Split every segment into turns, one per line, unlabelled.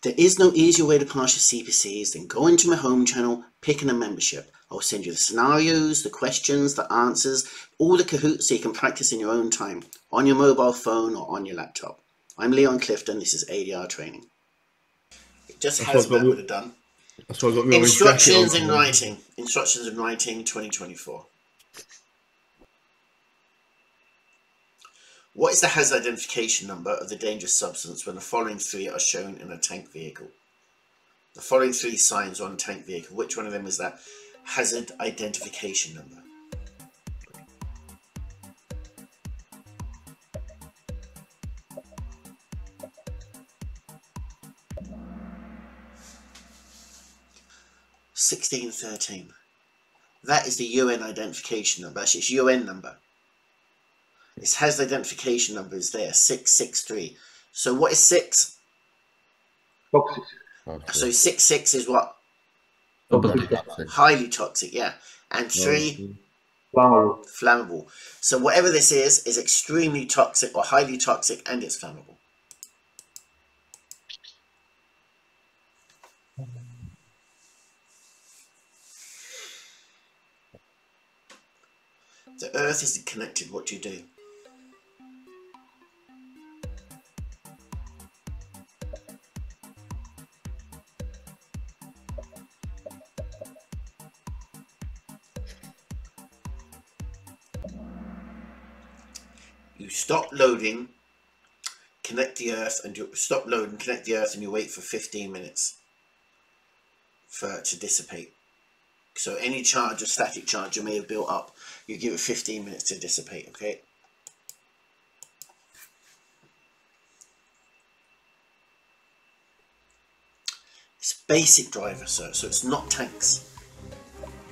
There is no easier way to pass your CPCs than go into my home channel, picking a membership. I'll send you the scenarios, the questions, the answers, all the Kahoots so you can practice in your own time, on your mobile phone or on your laptop. I'm Leon Clifton, this is ADR training. Just as Matt would have done.
That's why I got my
Instructions in writing. Instructions in writing 2024. What is the hazard identification number of the dangerous substance when the following three are shown in a tank vehicle? The following three signs on a tank vehicle. Which one of them is that hazard identification number? (1613). That is the UN identification number. Actually, it's UN number. Its hazard identification number is there, 663. So what is 6?
Toxic.
So 66 is what?
Toxic.
Highly toxic, yeah. And 3?
Flammable.
Flammable. So whatever this is extremely toxic or highly toxic, and it's flammable. The Earth isn't connected. What do you do? You stop loading, connect the Earth, and you stop loading, connect the Earth, and you wait for 15 minutes for it to dissipate. So any charge or static charge you may have built up, you give it 15 minutes to dissipate, okay? It's basic driver, so it's not tanks.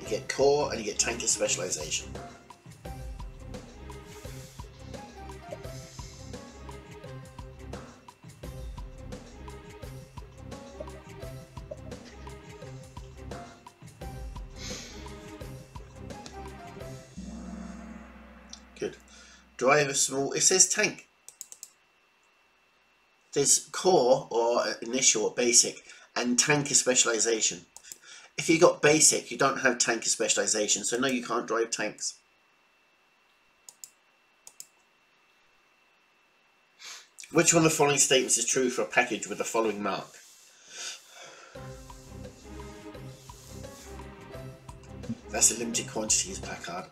You get core and you get tanker specialization. Good. Driver small, it says tank. There's core or initial or basic and tanker specialization. If you got basic, you don't have tanker specialization, so no, you can't drive tanks. Which one of the following statements is true for a package with the following mark? That's a limited quantities placard.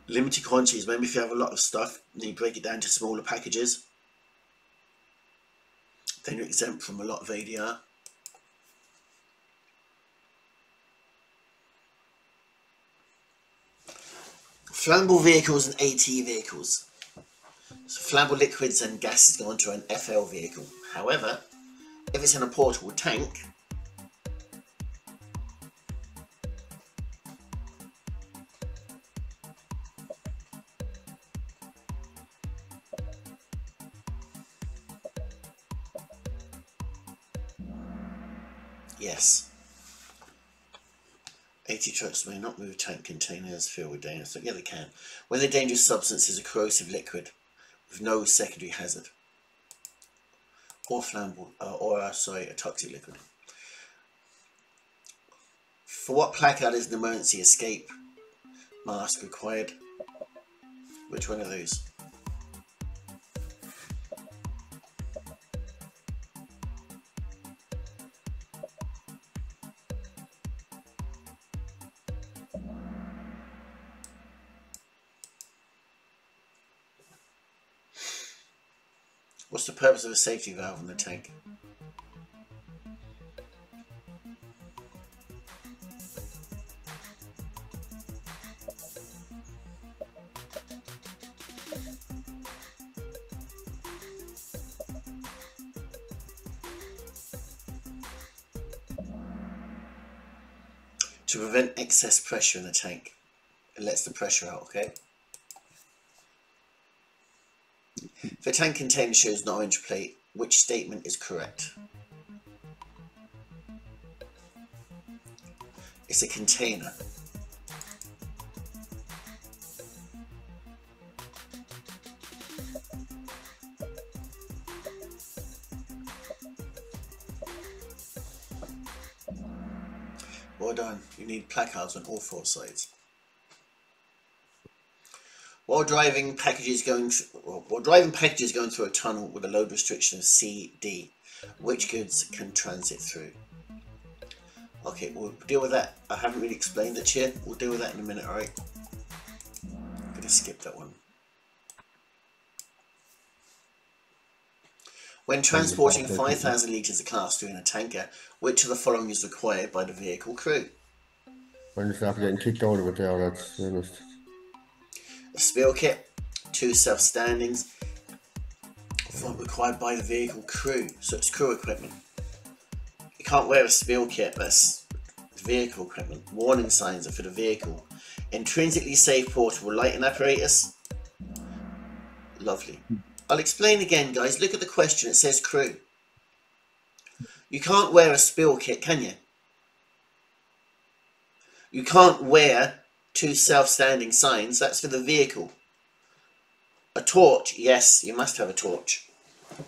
Limited quantities, maybe if you have a lot of stuff, then you break it down to smaller packages. Then you're exempt from a lot of ADR. Flammable vehicles and AT vehicles. So flammable liquids and gases go onto an FL vehicle. However, if it's in a portable tank, yes. AT trucks may not move tank containers filled with dangerous. So yeah, they can. When the dangerous substance is a corrosive liquid with no secondary hazard, or flammable, a toxic liquid. For what placard is an emergency escape mask required? Which one of those? What's the purpose of a safety valve in the tank? To prevent excess pressure in the tank. It lets the pressure out, okay? If a tank container shows an orange plate, which statement is correct? It's a container. Well done. You need placards on all 4 sides. While driving packages going through a tunnel with a load restriction of CD, which goods can transit through? Okay, we'll deal with that. I haven't really explained it yet. We'll deal with that in a minute, alright? I'm going to skip that one. When transporting 5,000 litres of cast in a tanker, which of the following is required by the vehicle crew?
I'm just after getting kicked out of it there, that's honest.
A spill kit, 2 self-standings, required by the vehicle crew, so it's crew equipment. You can't wear a spill kit, that's vehicle equipment. Warning signs are for the vehicle. Intrinsically safe portable lighting apparatus. Lovely. I'll explain again, guys. Look at the question, it says crew. You can't wear a spill kit, can you? You can't wear 2 self-standing signs, that's for the vehicle. A torch, yes, you must have a torch.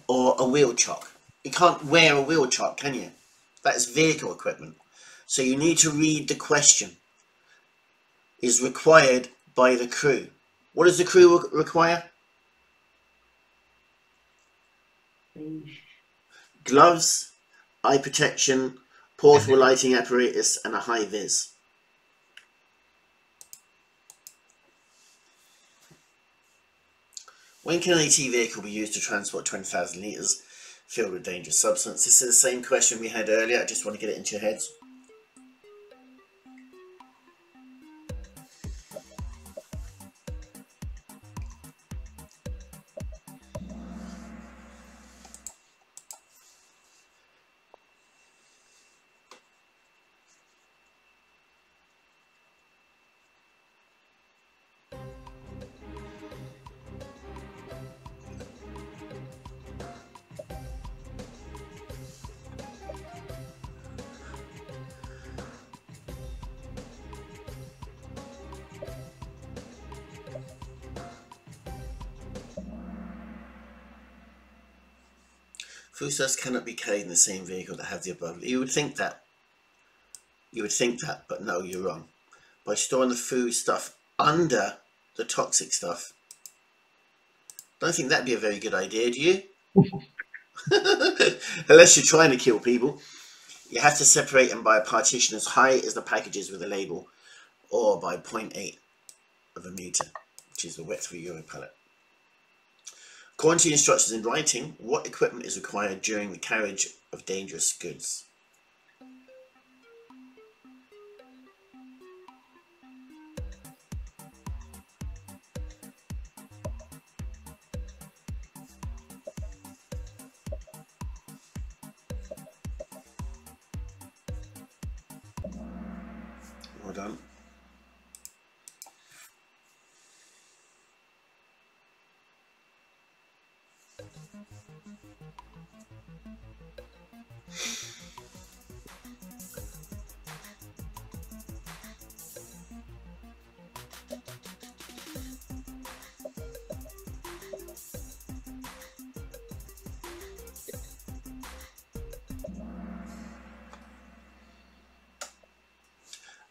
Or a wheel chock. You can't wear a wheel chock, can you? That's vehicle equipment. So you need to read the question. Is required by the crew. What does the crew require? Gloves, eye protection, portable lighting apparatus, and a high vis. When can an AT vehicle be used to transport 20,000 litres filled with dangerous substance? This is the same question we had earlier. I just want to get it into your heads. Foodstuffs cannot be carried in the same vehicle that have the above. You would think that. You would think that, but no, you're wrong. By storing the food stuff under the toxic stuff. Don't think that'd be a very good idea, do you? Unless you're trying to kill people. You have to separate them by a partition as high as the packages with a label, or by 0.8 of a meter, which is the wet 3 euro pallet. According to the instructions in writing, what equipment is required during the carriage of dangerous goods? Well done.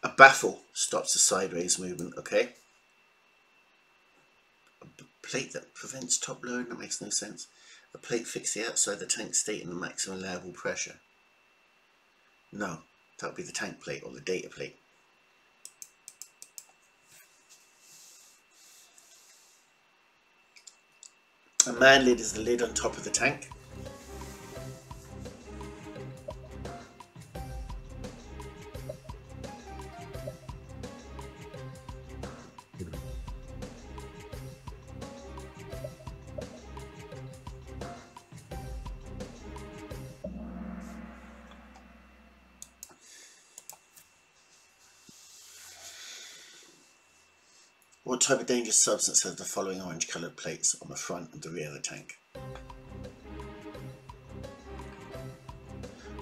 A baffle stops the sideways movement, okay? A plate that prevents top loading, that makes no sense. A plate fixed the outside the tank stating the maximum allowable pressure. No, that would be the tank plate or the data plate. A man lid is the lid on top of the tank. What type of dangerous substance has the following orange coloured plates on the front and the rear of the tank?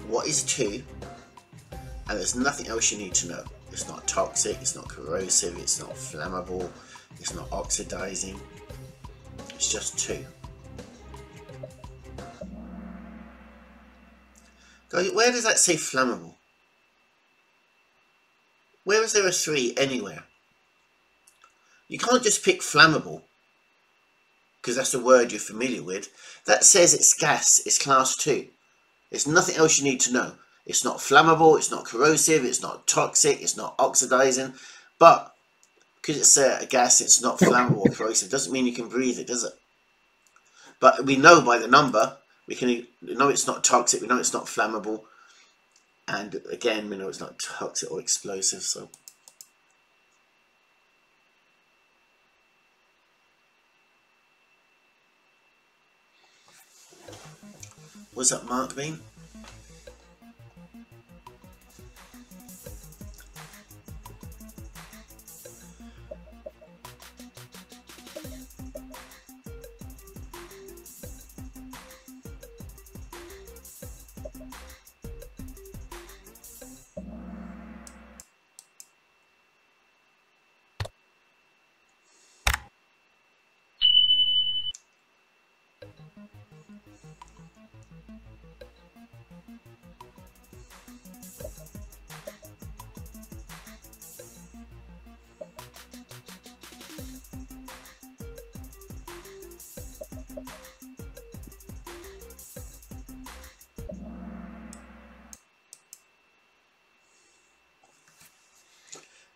What is 2? And there's nothing else you need to know. it's not toxic, it's not corrosive, it's not flammable, it's not oxidizing. It's just 2. Where does that say flammable? Where is there a 3 anywhere? You can't just pick flammable because that's the word you're familiar with. That says it's gas, it's class 2. There's nothing else you need to know. It's not flammable, it's not corrosive, it's not toxic, it's not oxidizing. But because it's a gas, it's not flammable or corrosive. Doesn't mean you can breathe it, does it? But we know by the number, we know it's not toxic, we know it's not flammable. And again, we know it's not toxic or explosive. So what's that mark mean?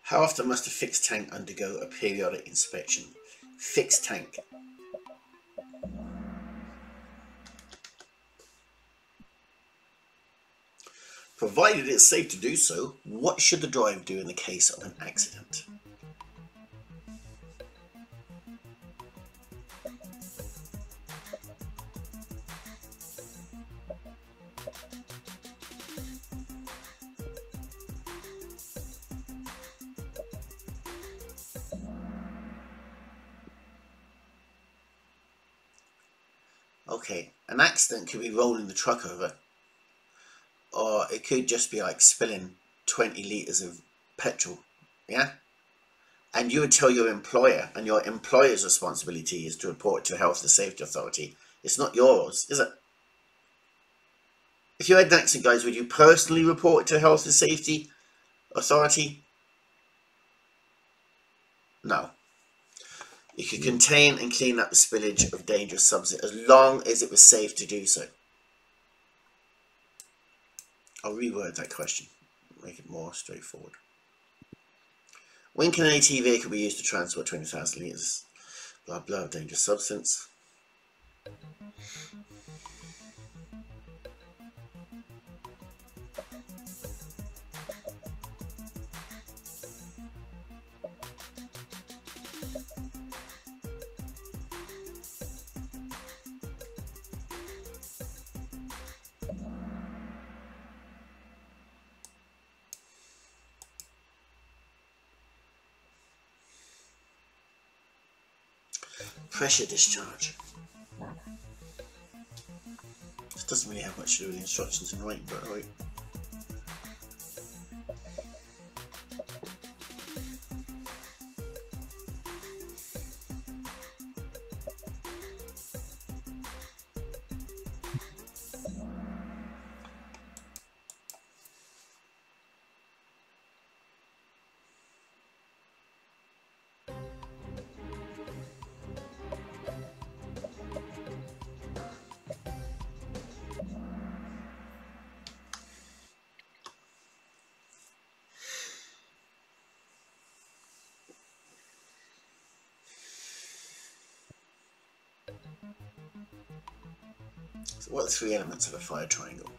How often must a fixed tank undergo a periodic inspection? Fixed tank. Provided it's safe to do so, what should the driver do in the case of an accident? Okay, an accident could be rolling the truck over, or it could just be like spilling 20 litres of petrol, yeah? And you would tell your employer, and your employer's responsibility is to report to a health and safety authority. It's not yours, is it? If you had an accident, guys, would you personally report to a health and safety authority? No. You could contain and clean up the spillage of dangerous substances as long as it was safe to do so. I'll reword that question, make it more straightforward. When can an AT vehicle be used to transport 20,000 litres? Blah blah, dangerous substance. Pressure discharge. This doesn't really have much to do with the instructions in writing, but right. So what are the 3 elements of a fire triangle?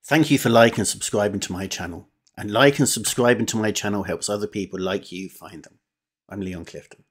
Thank you for liking and subscribing to my channel. And like and subscribing to my channel helps other people like you find them. I'm Leon Clifton.